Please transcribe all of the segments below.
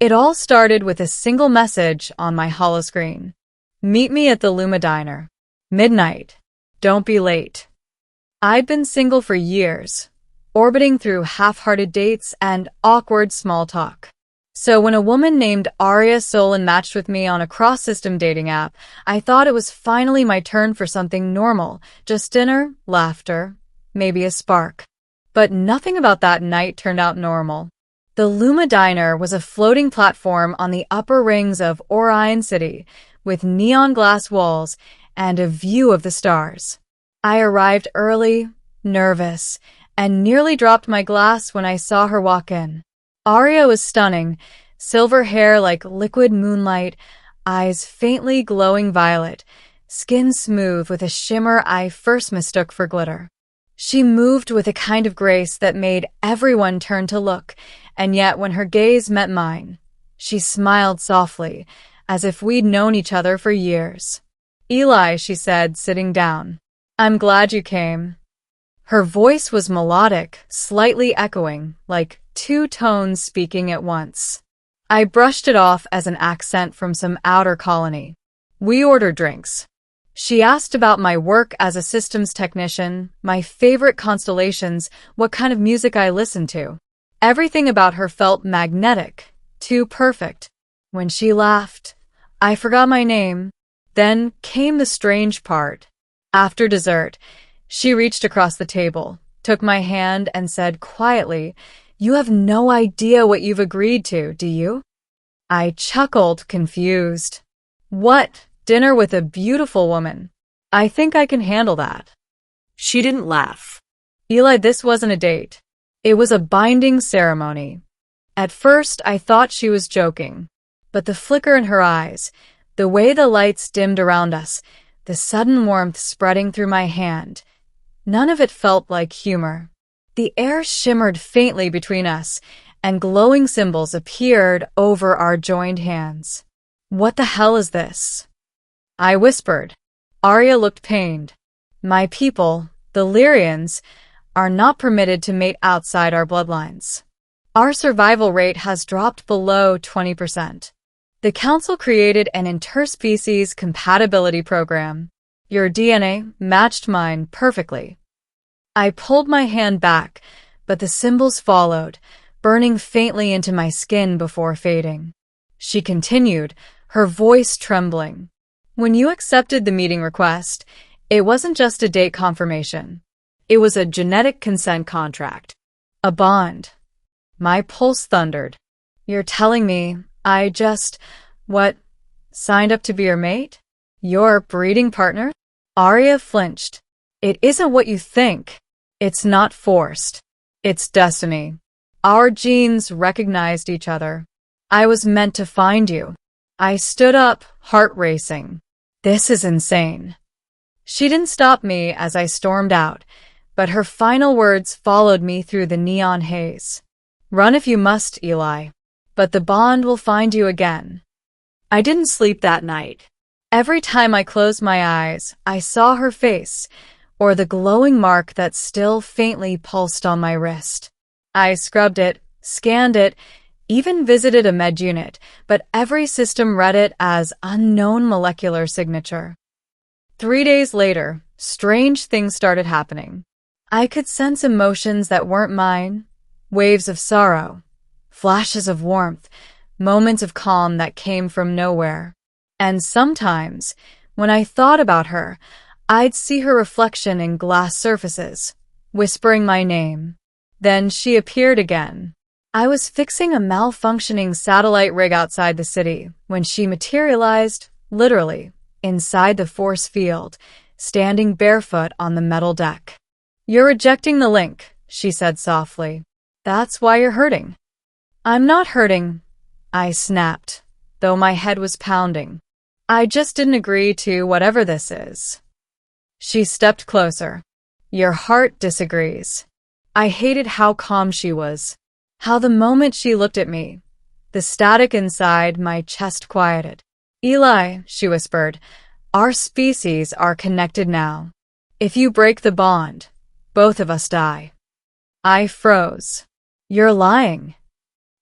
It all started with a single message on my holoscreen. Meet me at the Luma Diner. Midnight. Don't be late. I'd been single for years, orbiting through half-hearted dates and awkward small talk. So when a woman named Aria Solon matched with me on a cross-system dating app, I thought it was finally my turn for something normal, just dinner, laughter, maybe a spark. But nothing about that night turned out normal. The Luma Diner was a floating platform on the upper rings of Orion City, with neon glass walls and a view of the stars. I arrived early, nervous, and nearly dropped my glass when I saw her walk in. Aria was stunning, silver hair like liquid moonlight, eyes faintly glowing violet, skin smooth with a shimmer I first mistook for glitter. She moved with a kind of grace that made everyone turn to look, and yet when her gaze met mine, she smiled softly, as if we'd known each other for years. "Eli," she said, sitting down. "I'm glad you came." Her voice was melodic, slightly echoing, like two tones speaking at once. I brushed it off as an accent from some outer colony. We ordered drinks. She asked about my work as a systems technician, my favorite constellations, what kind of music I listened to. Everything about her felt magnetic, too perfect. When she laughed, I forgot my name. Then came the strange part. After dessert, she reached across the table, took my hand, and said quietly, "You have no idea what you've agreed to, do you?" I chuckled, confused. "What? Dinner with a beautiful woman? I think I can handle that." She didn't laugh. "Eli, this wasn't a date. It was a binding ceremony." At first, I thought she was joking, but the flicker in her eyes, the way the lights dimmed around us, the sudden warmth spreading through my hand, none of it felt like humor. The air shimmered faintly between us, and glowing symbols appeared over our joined hands. "What the hell is this?" I whispered. Aria looked pained. "My people, the Lyrians, are not permitted to mate outside our bloodlines. Our survival rate has dropped below 20%. The Council created an interspecies compatibility program. Your DNA matched mine perfectly." I pulled my hand back, but the symbols followed, burning faintly into my skin before fading. She continued, her voice trembling. "When you accepted the meeting request, it wasn't just a date confirmation. It was a genetic consent contract. A bond." My pulse thundered. "You're telling me I just, signed up to be your mate? Your breeding partner?" Aria flinched. "It isn't what you think. It's not forced. It's destiny. Our genes recognized each other. I was meant to find you." I stood up, heart racing. "This is insane." She didn't stop me as I stormed out, but her final words followed me through the neon haze. "Run if you must, Eli, but the bond will find you again." I didn't sleep that night. Every time I closed my eyes, I saw her face, or the glowing mark that still faintly pulsed on my wrist. I scrubbed it, scanned it, even visited a med unit, but every system read it as unknown molecular signature. 3 days later, strange things started happening. I could sense emotions that weren't mine, waves of sorrow, flashes of warmth, moments of calm that came from nowhere. And sometimes, when I thought about her, I'd see her reflection in glass surfaces, whispering my name. Then she appeared again. I was fixing a malfunctioning satellite rig outside the city when she materialized, literally, inside the force field, standing barefoot on the metal deck. "You're rejecting the link," she said softly. "That's why you're hurting." "I'm not hurting," I snapped, though my head was pounding. "I just didn't agree to whatever this is." She stepped closer. "Your heart disagrees." I hated how calm she was, how the moment she looked at me, the static inside my chest quieted. "Eli," she whispered, "our species are connected now. If you break the bond, both of us die." I froze. "You're lying."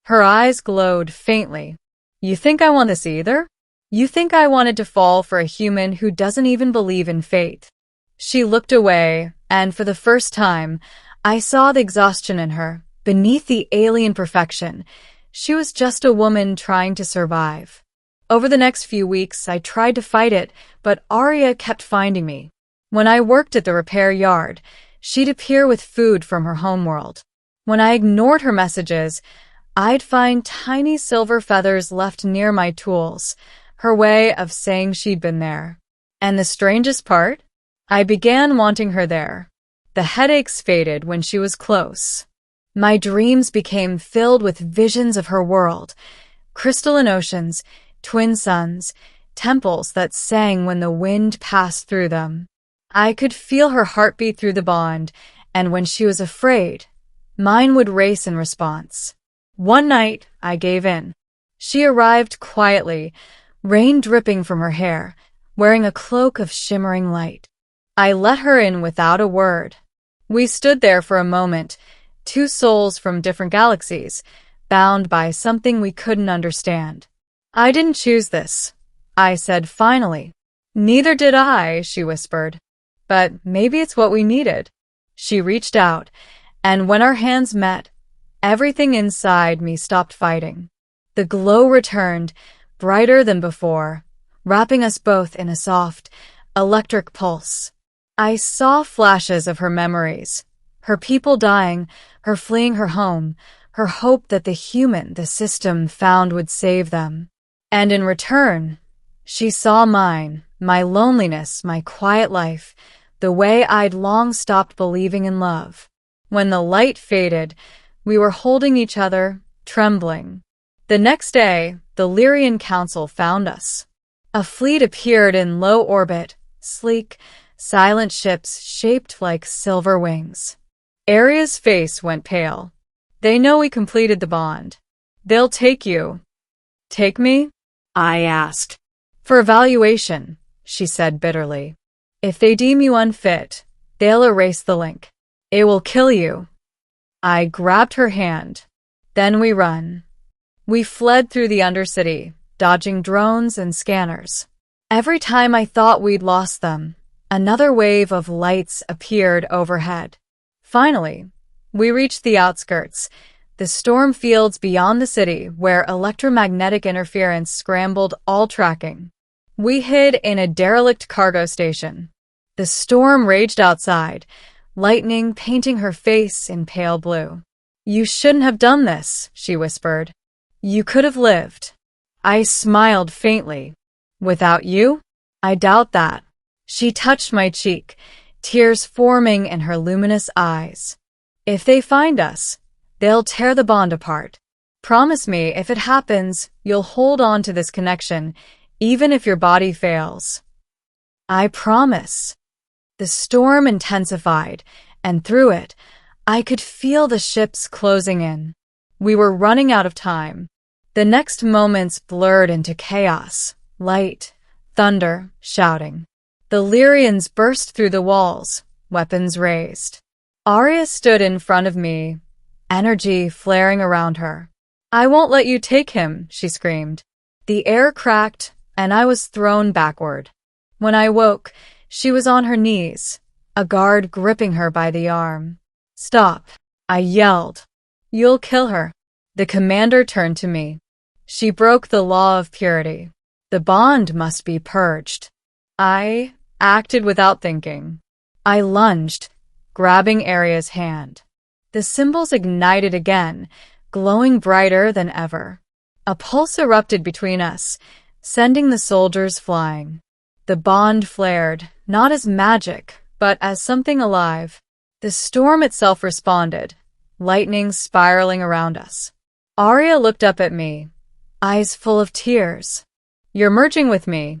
Her eyes glowed faintly. You think I want this either? You think I wanted to fall for a human who doesn't even believe in fate? She looked away, and for the first time, I saw the exhaustion in her. Beneath the alien perfection, she was just a woman trying to survive. Over the next few weeks, I tried to fight it, but Arya kept finding me. When I worked at the repair yard, she'd appear with food from her homeworld. When I ignored her messages, I'd find tiny silver feathers left near my tools, her way of saying she'd been there. And the strangest part? I began wanting her there. The headaches faded when she was close. My dreams became filled with visions of her world, crystalline oceans, twin suns, temples that sang when the wind passed through them. I could feel her heartbeat through the bond, and when she was afraid, mine would race in response. One night, I gave in. She arrived quietly, rain dripping from her hair, wearing a cloak of shimmering light. I let her in without a word. We stood there for a moment, two souls from different galaxies, bound by something we couldn't understand. I didn't choose this, I said finally. Neither did I, she whispered. But maybe it's what we needed. She reached out, and when our hands met, everything inside me stopped fighting. The glow returned, brighter than before, wrapping us both in a soft, electric pulse. I saw flashes of her memories, her people dying, her fleeing her home, her hope that the human the system found would save them. And in return, she saw mine, my loneliness, my quiet life, the way I'd long stopped believing in love. When the light faded, we were holding each other, trembling. The next day, the Lyrian Council found us. A fleet appeared in low orbit, sleek, silent ships shaped like silver wings. Arya's face went pale. They know we completed the bond. They'll take you. Take me? I asked. For evaluation, she said bitterly. If they deem you unfit, they'll erase the link. It will kill you. I grabbed her hand. Then we run. We fled through the Undercity, dodging drones and scanners. Every time I thought we'd lost them, another wave of lights appeared overhead. Finally, we reached the outskirts, the storm fields beyond the city where electromagnetic interference scrambled all tracking. We hid in a derelict cargo station. The storm raged outside, lightning painting her face in pale blue. You shouldn't have done this, she whispered. You could have lived. I smiled faintly. Without you? I doubt that. She touched my cheek, tears forming in her luminous eyes. If they find us, they'll tear the bond apart. Promise me, if it happens, you'll hold on to this connection, even if your body fails. I promise. The storm intensified, and through it, I could feel the ships closing in. We were running out of time. The next moments blurred into chaos, light, thunder, shouting. The Lyrians burst through the walls, weapons raised. Arya stood in front of me, energy flaring around her. I won't let you take him, she screamed. The air cracked, and I was thrown backward. When I woke, she was on her knees, a guard gripping her by the arm. Stop, I yelled. You'll kill her. The commander turned to me. She broke the law of purity. The bond must be purged. I acted without thinking. I lunged, grabbing Arya's hand. The symbols ignited again, glowing brighter than ever. A pulse erupted between us, sending the soldiers flying. The bond flared, not as magic, but as something alive. The storm itself responded, lightning spiraling around us. Arya looked up at me, eyes full of tears. You're merging with me,